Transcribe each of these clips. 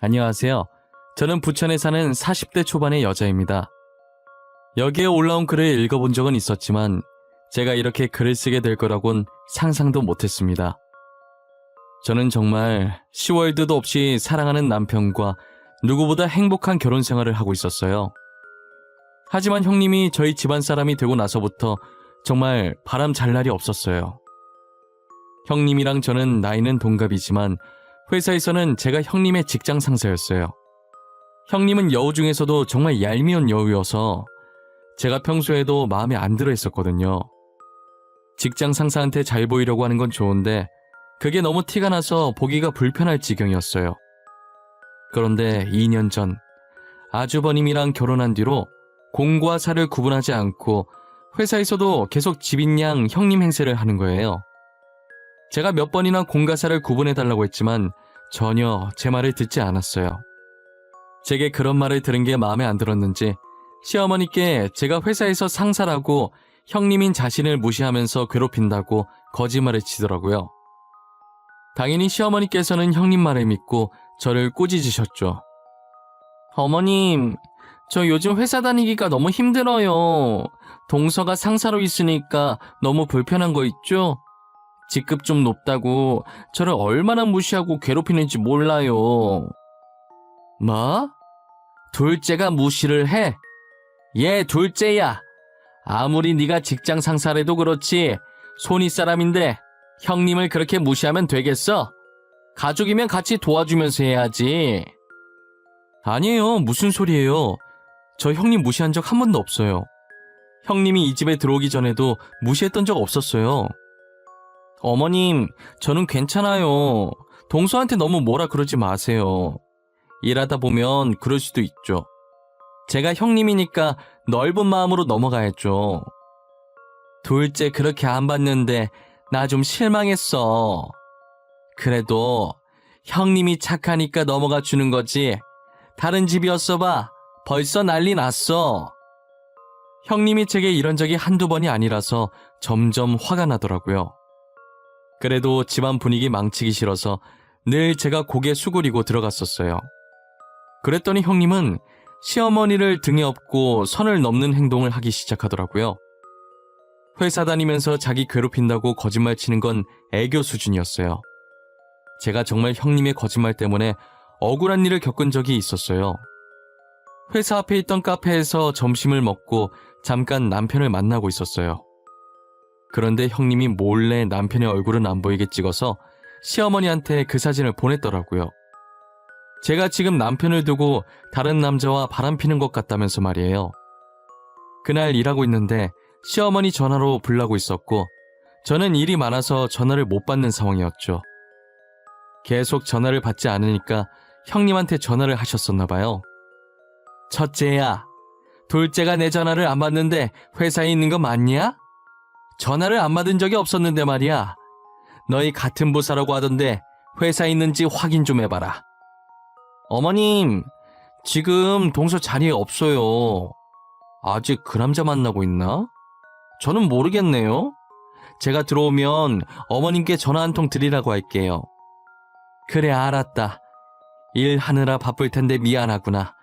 안녕하세요. 저는 부천에 사는 40대 초반의 여자입니다. 여기에 올라온 글을 읽어본 적은 있었지만 제가 이렇게 글을 쓰게 될 거라곤 상상도 못했습니다. 저는 정말 시월드도 없이 사랑하는 남편과 누구보다 행복한 결혼 생활을 하고 있었어요. 하지만 형님이 저희 집안 사람이 되고 나서부터 정말 바람 잘 날이 없었어요. 형님이랑 저는 나이는 동갑이지만 회사에서는 제가 형님의 직장 상사였어요. 형님은 여우 중에서도 정말 얄미운 여우여서 제가 평소에도 마음에 안 들어 했었거든요. 직장 상사한테 잘 보이려고 하는 건 좋은데 그게 너무 티가 나서 보기가 불편할 지경이었어요. 그런데 2년 전 아주버님이랑 결혼한 뒤로 공과 사를 구분하지 않고 회사에서도 계속 집인양 형님 행세를 하는 거예요. 제가 몇 번이나 공과 사를 구분해달라고 했지만 전혀 제 말을 듣지 않았어요. 제게 그런 말을 들은 게 마음에 안 들었는지 시어머니께 제가 회사에서 상사라고 형님인 자신을 무시하면서 괴롭힌다고 거짓말을 치더라고요. 당연히 시어머니께서는 형님 말을 믿고 저를 꾸짖으셨죠. 어머님, 저 요즘 회사 다니기가 너무 힘들어요. 동서가 상사로 있으니까 너무 불편한 거 있죠? 직급 좀 높다고 저를 얼마나 무시하고 괴롭히는지 몰라요. 뭐? 둘째가 무시를 해? 얘 둘째야. 아무리 네가 직장 상사래도 그렇지 손윗 사람인데 형님을 그렇게 무시하면 되겠어? 가족이면 같이 도와주면서 해야지. 아니에요. 무슨 소리예요. 저 형님 무시한 적 한 번도 없어요. 형님이 이 집에 들어오기 전에도 무시했던 적 없었어요. 어머님, 저는 괜찮아요. 동서한테 너무 뭐라 그러지 마세요. 일하다 보면 그럴 수도 있죠. 제가 형님이니까 넓은 마음으로 넘어가야죠. 둘째 그렇게 안 봤는데 나 좀 실망했어. 그래도 형님이 착하니까 넘어가 주는 거지. 다른 집이었어 봐. 벌써 난리 났어. 형님이 제게 이런 적이 한두 번이 아니라서 점점 화가 나더라고요. 그래도 집안 분위기 망치기 싫어서 늘 제가 고개 수그리고 들어갔었어요. 그랬더니 형님은 시어머니를 등에 업고 선을 넘는 행동을 하기 시작하더라고요. 회사 다니면서 자기 괴롭힌다고 거짓말 치는 건 애교 수준이었어요. 제가 정말 형님의 거짓말 때문에 억울한 일을 겪은 적이 있었어요. 회사 앞에 있던 카페에서 점심을 먹고 잠깐 남편을 만나고 있었어요. 그런데 형님이 몰래 남편의 얼굴은 안 보이게 찍어서 시어머니한테 그 사진을 보냈더라고요. 제가 지금 남편을 두고 다른 남자와 바람피는 것 같다면서 말이에요. 그날 일하고 있는데 시어머니 전화로 불나고 있었고 저는 일이 많아서 전화를 못 받는 상황이었죠. 계속 전화를 받지 않으니까 형님한테 전화를 하셨었나 봐요. 첫째야, 둘째가 내 전화를 안 받는데 회사에 있는 거 맞냐? 전화를 안 받은 적이 없었는데 말이야. 너희 같은 부사라고 하던데 회사에 있는지 확인 좀 해봐라. 어머님, 지금 동서 자리에 없어요. 아직 그 남자 만나고 있나? 저는 모르겠네요. 제가 들어오면 어머님께 전화 한 통 드리라고 할게요. 그래, 알았다. 일하느라 바쁠 텐데 미안하구나.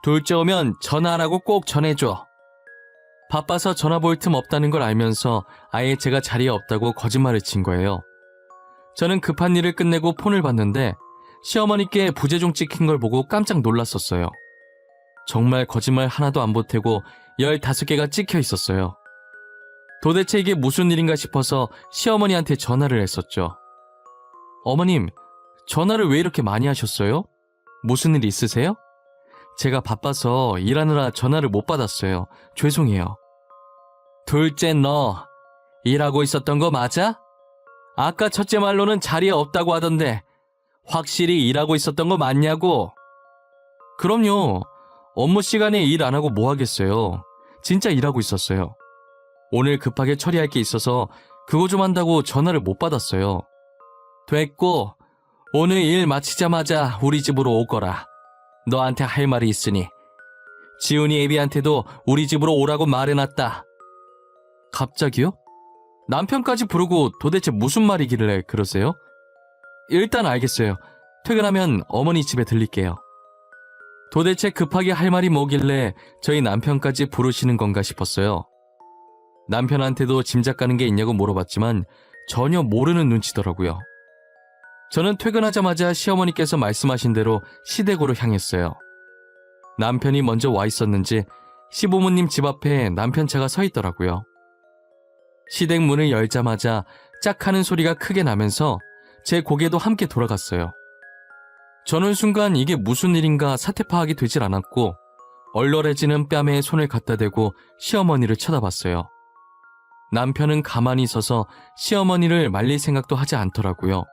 둘째 오면 전화하라고 꼭 전해줘. 바빠서 전화 볼 틈 없다는 걸 알면서 아예 제가 자리에 없다고 거짓말을 친 거예요. 저는 급한 일을 끝내고 폰을 봤는데 시어머니께 부재중 찍힌 걸 보고 깜짝 놀랐었어요. 정말 거짓말 하나도 안 보태고 15개가 찍혀 있었어요. 도대체 이게 무슨 일인가 싶어서 시어머니한테 전화를 했었죠. 어머님, 전화를 왜 이렇게 많이 하셨어요? 무슨 일 있으세요? 제가 바빠서 일하느라 전화를 못 받았어요. 죄송해요. 둘째 너, 일하고 있었던 거 맞아? 아까 첫째 말로는 자리에 없다고 하던데 확실히 일하고 있었던 거 맞냐고? 그럼요. 업무 시간에 일 안 하고 뭐 하겠어요. 진짜 일하고 있었어요. 오늘 급하게 처리할 게 있어서 그거 좀 한다고 전화를 못 받았어요. 됐고, 오늘 일 마치자마자 우리 집으로 오거라. 너한테 할 말이 있으니. 지훈이 애비한테도 우리 집으로 오라고 말해놨다. 갑자기요? 남편까지 부르고 도대체 무슨 말이길래 그러세요? 일단 알겠어요. 퇴근하면 어머니 집에 들릴게요. 도대체 급하게 할 말이 뭐길래 저희 남편까지 부르시는 건가 싶었어요. 남편한테도 짐작 가는 게 있냐고 물어봤지만 전혀 모르는 눈치더라고요. 저는 퇴근하자마자 시어머니께서 말씀하신 대로 시댁으로 향했어요. 남편이 먼저 와 있었는지 시부모님 집 앞에 남편 차가 서 있더라고요. 시댁 문을 열자마자 짝 하는 소리가 크게 나면서 제 고개도 함께 돌아갔어요. 저는 순간 이게 무슨 일인가 사태 파악이 되질 않았고 얼얼해지는 뺨에 손을 갖다 대고 시어머니를 쳐다봤어요. 남편은 가만히 서서 시어머니를 말릴 생각도 하지 않더라고요.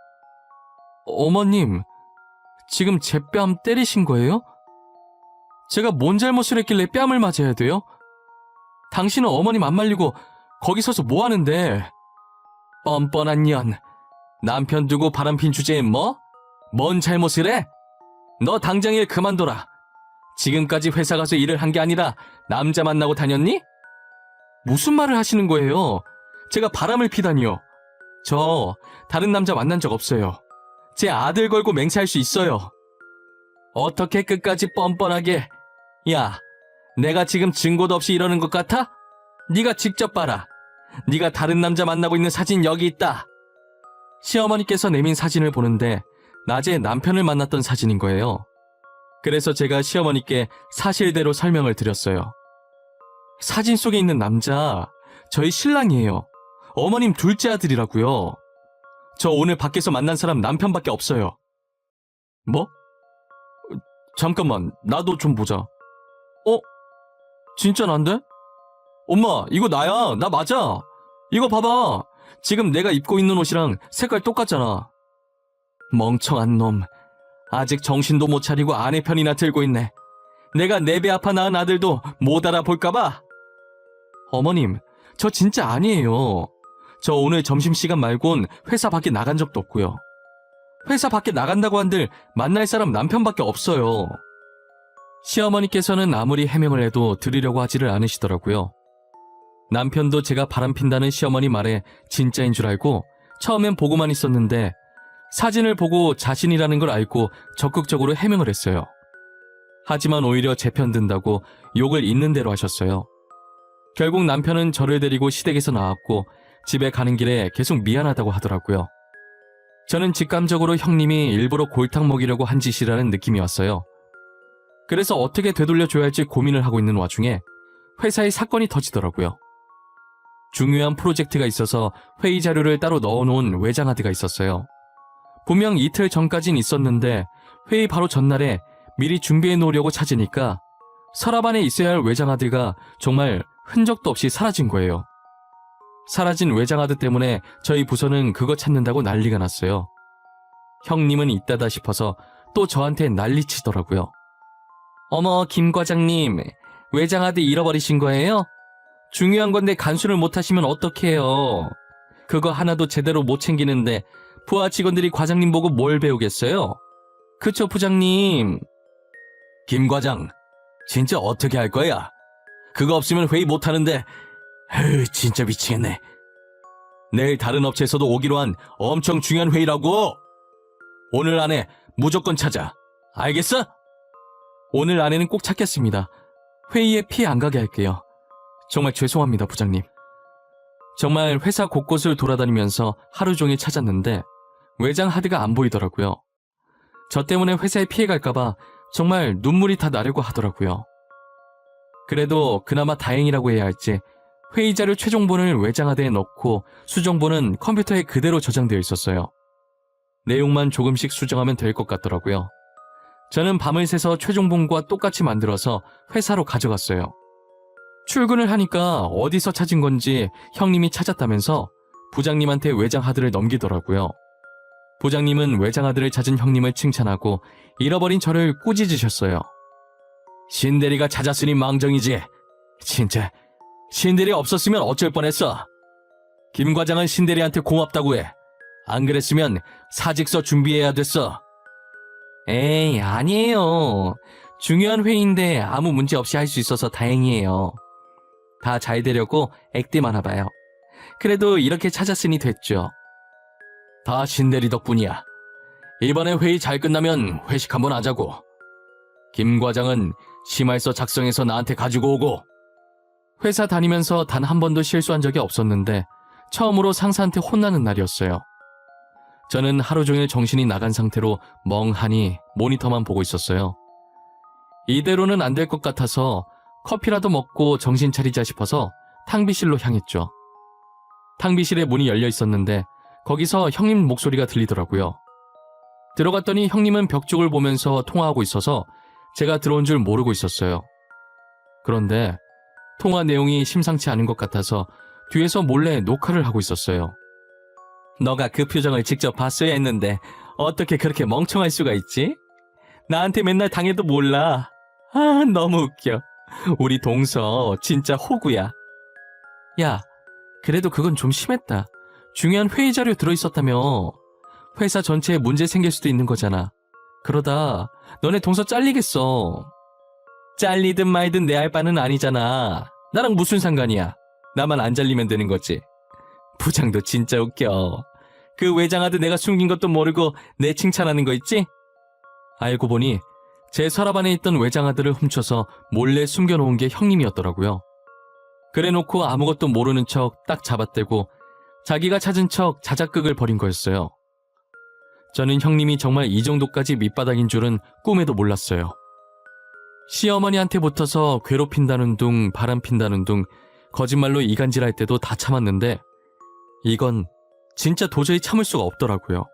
어머님, 지금 제 뺨 때리신 거예요? 제가 뭔 잘못을 했길래 뺨을 맞아야 돼요? 당신은 어머님 안 말리고 거기 서서 뭐 하는데? 뻔뻔한 년. 남편 두고 바람핀 주제에 뭐? 뭔 잘못을 해? 너 당장 일 그만둬라. 지금까지 회사 가서 일을 한 게 아니라 남자 만나고 다녔니? 무슨 말을 하시는 거예요? 제가 바람을 피다니요. 저 다른 남자 만난 적 없어요. 제 아들 걸고 맹세할 수 있어요. 어떻게 끝까지 뻔뻔하게. 야, 내가 지금 증거도 없이 이러는 것 같아? 네가 직접 봐라. 네가 다른 남자 만나고 있는 사진 여기 있다. 시어머니께서 내민 사진을 보는데 낮에 남편을 만났던 사진인 거예요. 그래서 제가 시어머니께 사실대로 설명을 드렸어요. 사진 속에 있는 남자, 저희 신랑이에요. 어머님 둘째 아들이라고요. 저 오늘 밖에서 만난 사람 남편밖에 없어요. 뭐? 잠깐만, 나도 좀 보자. 진짜 난데? 엄마, 이거 나야. 나 맞아. 이거 봐봐. 지금 내가 입고 있는 옷이랑 색깔 똑같잖아. 멍청한 놈. 아직 정신도 못 차리고 아내 편이나 들고 있네. 내가 네 배 아파 낳은 아들도 못 알아볼까봐. 어머님, 저 진짜 아니에요. 저 오늘 점심시간 말곤 회사 밖에 나간 적도 없고요. 회사 밖에 나간다고 한들 만날 사람 남편밖에 없어요. 시어머니께서는 아무리 해명을 해도 들으려고 하지를 않으시더라고요. 남편도 제가 바람핀다는 시어머니 말에 진짜인 줄 알고 처음엔 보고만 있었는데 사진을 보고 자신이라는 걸 알고 적극적으로 해명을 했어요. 하지만 오히려 제 편 든다고 욕을 있는 대로 하셨어요. 결국 남편은 저를 데리고 시댁에서 나왔고 집에 가는 길에 계속 미안하다고 하더라고요. 저는 직감적으로 형님이 일부러 골탕 먹이려고 한 짓이라는 느낌이 왔어요. 그래서 어떻게 되돌려줘야 할지 고민을 하고 있는 와중에 회사에 사건이 터지더라고요. 중요한 프로젝트가 있어서 회의 자료를 따로 넣어놓은 외장하드가 있었어요. 분명 이틀 전까진 있었는데 회의 바로 전날에 미리 준비해 놓으려고 찾으니까 서랍 안에 있어야 할 외장하드가 정말 흔적도 없이 사라진 거예요. 사라진 외장하드 때문에 저희 부서는 그거 찾는다고 난리가 났어요. 형님은 이따다 싶어서 또 저한테 난리치더라고요. 어머, 김 과장님, 외장하드 잃어버리신 거예요? 중요한 건데 간수를 못하시면 어떡해요. 그거 하나도 제대로 못 챙기는데 부하 직원들이 과장님 보고 뭘 배우겠어요? 그쵸, 부장님? 김 과장, 진짜 어떻게 할 거야? 그거 없으면 회의 못하는데 진짜 미치겠네. 내일 다른 업체에서도 오기로 한 엄청 중요한 회의라고. 오늘 안에 무조건 찾아. 알겠어? 오늘 안에는 꼭 찾겠습니다. 회의에 피해 안 가게 할게요. 정말 죄송합니다, 부장님. 정말 회사 곳곳을 돌아다니면서 하루 종일 찾았는데 외장 하드가 안 보이더라고요. 저 때문에 회사에 피해 갈까봐 정말 눈물이 다 나려고 하더라고요. 그래도 그나마 다행이라고 해야 할지 회의 자료 최종본을 외장하드에 넣고 수정본은 컴퓨터에 그대로 저장되어 있었어요. 내용만 조금씩 수정하면 될 것 같더라고요. 저는 밤을 새서 최종본과 똑같이 만들어서 회사로 가져갔어요. 출근을 하니까 어디서 찾은 건지 형님이 찾았다면서 부장님한테 외장하드를 넘기더라고요. 부장님은 외장하드를 찾은 형님을 칭찬하고 잃어버린 저를 꾸짖으셨어요. 신대리가 찾았으니 망정이지. 진짜 신대리 없었으면 어쩔 뻔했어. 김 과장은 신대리한테 고맙다고 해. 안 그랬으면 사직서 준비해야 됐어. 에이, 아니에요. 중요한 회의인데 아무 문제 없이 할 수 있어서 다행이에요. 다 잘 되려고 액땜 하나 봐요. 그래도 이렇게 찾았으니 됐죠. 다 신대리 덕분이야. 이번에 회의 잘 끝나면 회식 한번 하자고. 김 과장은 심할서 작성해서 나한테 가지고 오고. 회사 다니면서 단 한 번도 실수한 적이 없었는데 처음으로 상사한테 혼나는 날이었어요. 저는 하루 종일 정신이 나간 상태로 멍하니 모니터만 보고 있었어요. 이대로는 안 될 것 같아서 커피라도 먹고 정신 차리자 싶어서 탕비실로 향했죠. 탕비실에 문이 열려 있었는데 거기서 형님 목소리가 들리더라고요. 들어갔더니 형님은 벽 쪽을 보면서 통화하고 있어서 제가 들어온 줄 모르고 있었어요. 그런데 통화 내용이 심상치 않은 것 같아서 뒤에서 몰래 녹화를 하고 있었어요. 너가 그 표정을 직접 봤어야 했는데 어떻게 그렇게 멍청할 수가 있지? 나한테 맨날 당해도 몰라. 아, 너무 웃겨. 우리 동서 진짜 호구야. 야, 그래도 그건 좀 심했다. 중요한 회의 자료 들어있었다며. 회사 전체에 문제 생길 수도 있는 거잖아. 그러다 너네 동서 잘리겠어. 잘리든 말든 내 할 바는 아니잖아. 나랑 무슨 상관이야. 나만 안 잘리면 되는 거지. 부장도 진짜 웃겨. 그 외장하드 내가 숨긴 것도 모르고 내 칭찬하는 거 있지? 알고 보니 제 서랍 안에 있던 외장하드를 훔쳐서 몰래 숨겨놓은 게 형님이었더라고요. 그래놓고 아무것도 모르는 척 딱 잡아떼고 자기가 찾은 척 자작극을 벌인 거였어요. 저는 형님이 정말 이 정도까지 밑바닥인 줄은 꿈에도 몰랐어요. 시어머니한테 붙어서 괴롭힌다는 둥 바람핀다는 둥 거짓말로 이간질할 때도 다 참았는데 이건 진짜 도저히 참을 수가 없더라고요.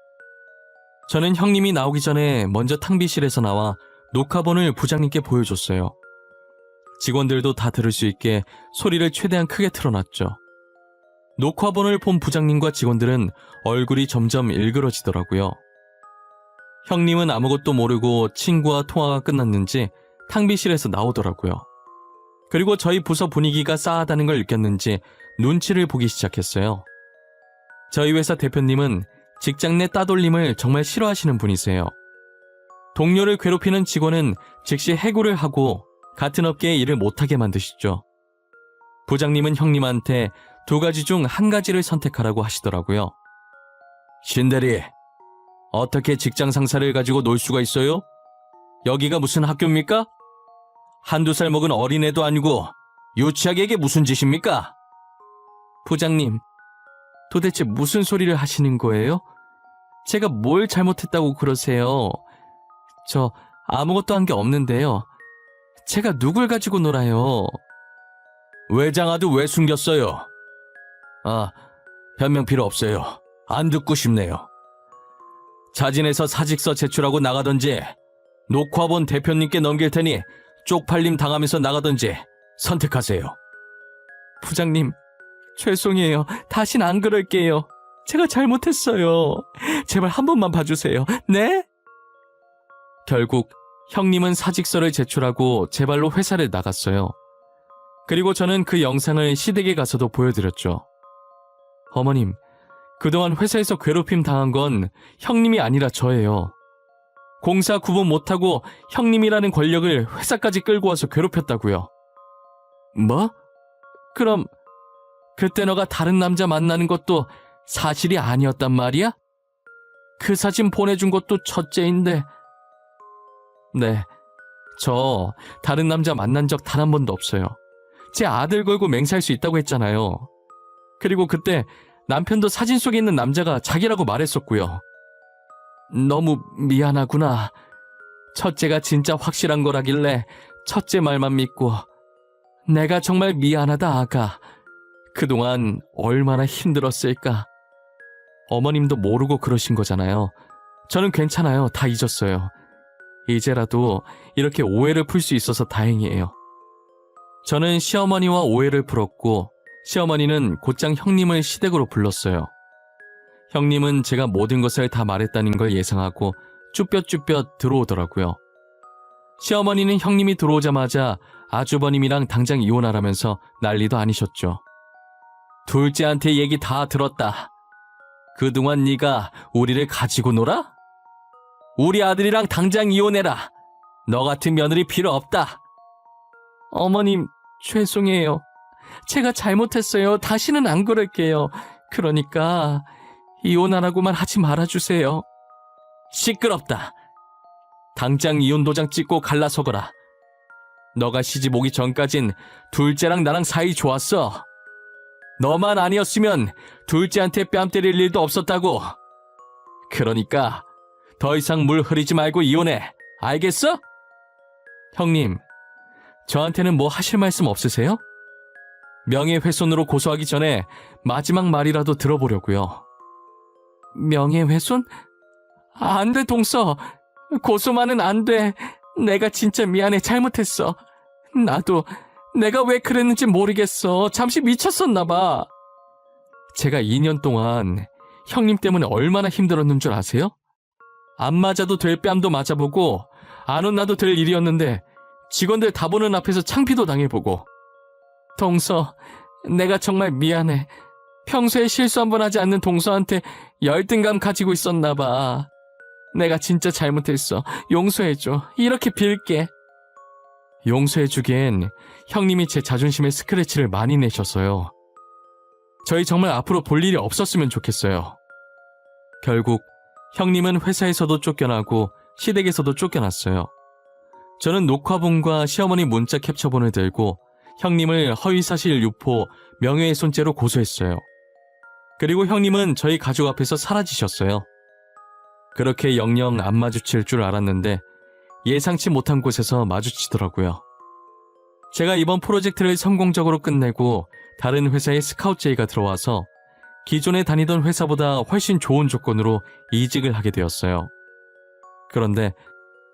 저는 형님이 나오기 전에 먼저 탕비실에서 나와 녹화본을 부장님께 보여줬어요. 직원들도 다 들을 수 있게 소리를 최대한 크게 틀어놨죠. 녹화본을 본 부장님과 직원들은 얼굴이 점점 일그러지더라고요. 형님은 아무것도 모르고 친구와 통화가 끝났는지 탕비실에서 나오더라고요. 그리고 저희 부서 분위기가 싸하다는 걸 느꼈는지 눈치를 보기 시작했어요. 저희 회사 대표님은 직장 내 따돌림을 정말 싫어하시는 분이세요. 동료를 괴롭히는 직원은 즉시 해고를 하고 같은 업계에 일을 못하게 만드시죠. 부장님은 형님한테 2가지 중 1가지를 선택하라고 하시더라고요. 신대리, 어떻게 직장 상사를 가지고 놀 수가 있어요? 여기가 무슨 학교입니까? 1~2살 먹은 어린애도 아니고 유치하게 무슨 짓입니까? 부장님, 도대체 무슨 소리를 하시는 거예요? 제가 뭘 잘못했다고 그러세요? 저 아무것도 한 게 없는데요. 제가 누굴 가지고 놀아요? 외장하드 왜 숨겼어요? 아, 변명 필요 없어요. 안 듣고 싶네요. 자진해서 사직서 제출하고 나가던지 녹화본 대표님께 넘길 테니 쪽팔림 당하면서 나가던지 선택하세요. 부장님, 죄송해요. 다신 안 그럴게요. 제가 잘못했어요. 제발 한 번만 봐주세요. 네? 결국 형님은 사직서를 제출하고 제 발로 회사를 나갔어요. 그리고 저는 그 영상을 시댁에 가서도 보여드렸죠. 어머님, 그동안 회사에서 괴롭힘 당한 건 형님이 아니라 저예요. 공사 구분 못하고 형님이라는 권력을 회사까지 끌고 와서 괴롭혔다고요. 뭐? 그럼 그때 너가 다른 남자 만나는 것도 사실이 아니었단 말이야? 그 사진 보내준 것도 첫째인데. 네, 저 다른 남자 만난 적 단 한 번도 없어요. 제 아들 걸고 맹세할 수 있다고 했잖아요. 그리고 그때 남편도 사진 속에 있는 남자가 자기라고 말했었고요. 너무 미안하구나. 첫째가 진짜 확실한 거라길래 첫째 말만 믿고. 내가 정말 미안하다, 아가. 그동안 얼마나 힘들었을까. 어머님도 모르고 그러신 거잖아요. 저는 괜찮아요. 다 잊었어요. 이제라도 이렇게 오해를 풀 수 있어서 다행이에요. 저는 시어머니와 오해를 풀었고 시어머니는 곧장 형님을 시댁으로 불렀어요. 형님은 제가 모든 것을 다 말했다는 걸 예상하고 쭈뼛쭈뼛 들어오더라고요. 시어머니는 형님이 들어오자마자 아주버님이랑 당장 이혼하라면서 난리도 아니셨죠. 둘째한테 얘기 다 들었다. 그동안 네가 우리를 가지고 놀아? 우리 아들이랑 당장 이혼해라. 너 같은 며느리 필요 없다. 어머님, 죄송해요. 제가 잘못했어요. 다시는 안 그럴게요. 그러니까 이혼하라고만 하지 말아주세요. 시끄럽다. 당장 이혼 도장 찍고 갈라서거라. 너가 시집 오기 전까진 둘째랑 나랑 사이 좋았어. 너만 아니었으면 둘째한테 뺨 때릴 일도 없었다고. 그러니까 더 이상 물 흐리지 말고 이혼해. 알겠어? 형님, 저한테는 뭐 하실 말씀 없으세요? 명예훼손으로 고소하기 전에 마지막 말이라도 들어보려고요. 명예훼손? 안 돼, 동서. 고소만은 안 돼. 내가 진짜 미안해. 잘못했어. 나도 내가 왜 그랬는지 모르겠어. 잠시 미쳤었나 봐. 제가 2년 동안 형님 때문에 얼마나 힘들었는 줄 아세요? 안 맞아도 될 뺨도 맞아보고 안 혼나도 될 일이었는데 직원들 다 보는 앞에서 창피도 당해보고. 동서, 내가 정말 미안해. 평소에 실수 한 번 하지 않는 동서한테 열등감 가지고 있었나 봐. 내가 진짜 잘못했어. 용서해줘. 이렇게 빌게. 용서해주기엔 형님이 제 자존심에 스크래치를 많이 내셨어요. 저희 정말 앞으로 볼 일이 없었으면 좋겠어요. 결국 형님은 회사에서도 쫓겨나고 시댁에서도 쫓겨났어요. 저는 녹화본과 시어머니 문자 캡처본을 들고 형님을 허위사실 유포, 명예훼손죄로 고소했어요. 그리고 형님은 저희 가족 앞에서 사라지셨어요. 그렇게 영영 안 마주칠 줄 알았는데 예상치 못한 곳에서 마주치더라고요. 제가 이번 프로젝트를 성공적으로 끝내고 다른 회사에 스카우트 제의가 들어와서 기존에 다니던 회사보다 훨씬 좋은 조건으로 이직을 하게 되었어요. 그런데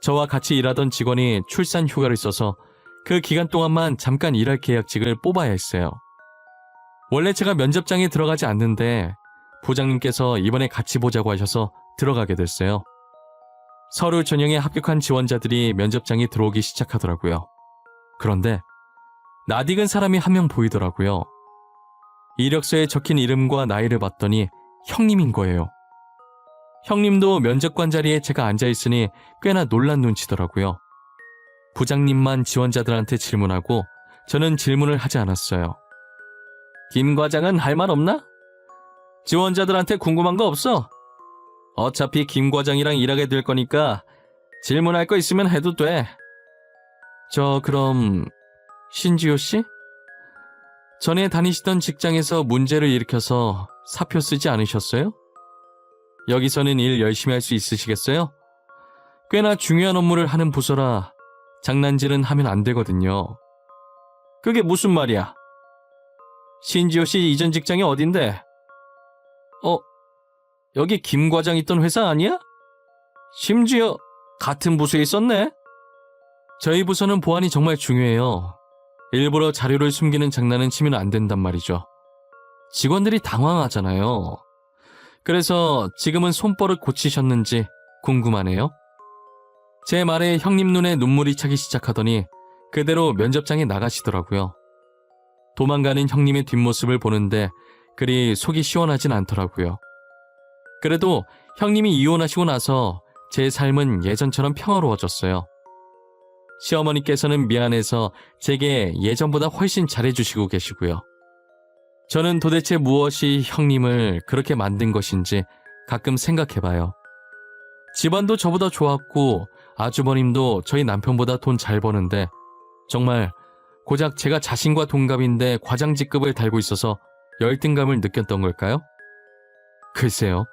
저와 같이 일하던 직원이 출산 휴가를 써서 그 기간 동안만 잠깐 일할 계약직을 뽑아야 했어요. 원래 제가 면접장에 들어가지 않는데 부장님께서 이번에 같이 보자고 하셔서 들어가게 됐어요. 서류 전형에 합격한 지원자들이 면접장에 들어오기 시작하더라고요. 그런데 낯익은 사람이 한 명 보이더라고요. 이력서에 적힌 이름과 나이를 봤더니 형님인 거예요. 형님도 면접관 자리에 제가 앉아있으니 꽤나 놀란 눈치더라고요. 부장님만 지원자들한테 질문하고 저는 질문을 하지 않았어요. 김 과장은 할 말 없나? 지원자들한테 궁금한 거 없어? 어차피 김 과장이랑 일하게 될 거니까 질문할 거 있으면 해도 돼. 그럼 신지호 씨? 전에 다니시던 직장에서 문제를 일으켜서 사표 쓰지 않으셨어요? 여기서는 일 열심히 할 수 있으시겠어요? 꽤나 중요한 업무를 하는 부서라 장난질은 하면 안 되거든요. 그게 무슨 말이야? 신지호 씨 이전 직장이 어딘데? 여기 김 과장 있던 회사 아니야? 심지어 같은 부서에 있었네? 저희 부서는 보안이 정말 중요해요. 일부러 자료를 숨기는 장난은 치면 안 된단 말이죠. 직원들이 당황하잖아요. 그래서 지금은 손버릇 고치셨는지 궁금하네요. 제 말에 형님 눈에 눈물이 차기 시작하더니 그대로 면접장에 나가시더라고요. 도망가는 형님의 뒷모습을 보는데 그리 속이 시원하진 않더라고요. 그래도 형님이 이혼하시고 나서 제 삶은 예전처럼 평화로워졌어요. 시어머니께서는 미안해서 제게 예전보다 훨씬 잘해주시고 계시고요. 저는 도대체 무엇이 형님을 그렇게 만든 것인지 가끔 생각해봐요. 집안도 저보다 좋았고 아주버님도 저희 남편보다 돈 잘 버는데 정말 고작 제가 자신과 동갑인데 과장 직급을 달고 있어서 열등감을 느꼈던 걸까요? 글쎄요.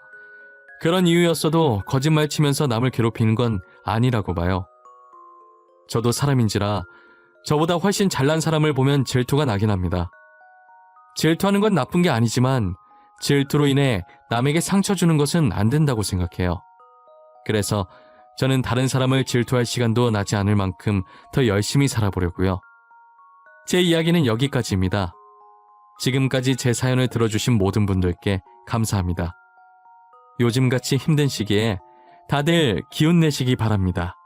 그런 이유였어도 거짓말 치면서 남을 괴롭히는 건 아니라고 봐요. 저도 사람인지라 저보다 훨씬 잘난 사람을 보면 질투가 나긴 합니다. 질투하는 건 나쁜 게 아니지만 질투로 인해 남에게 상처 주는 것은 안 된다고 생각해요. 그래서 저는 다른 사람을 질투할 시간도 나지 않을 만큼 더 열심히 살아보려고요. 제 이야기는 여기까지입니다. 지금까지 제 사연을 들어주신 모든 분들께 감사합니다. 요즘같이 힘든 시기에 다들 기운 내시기 바랍니다.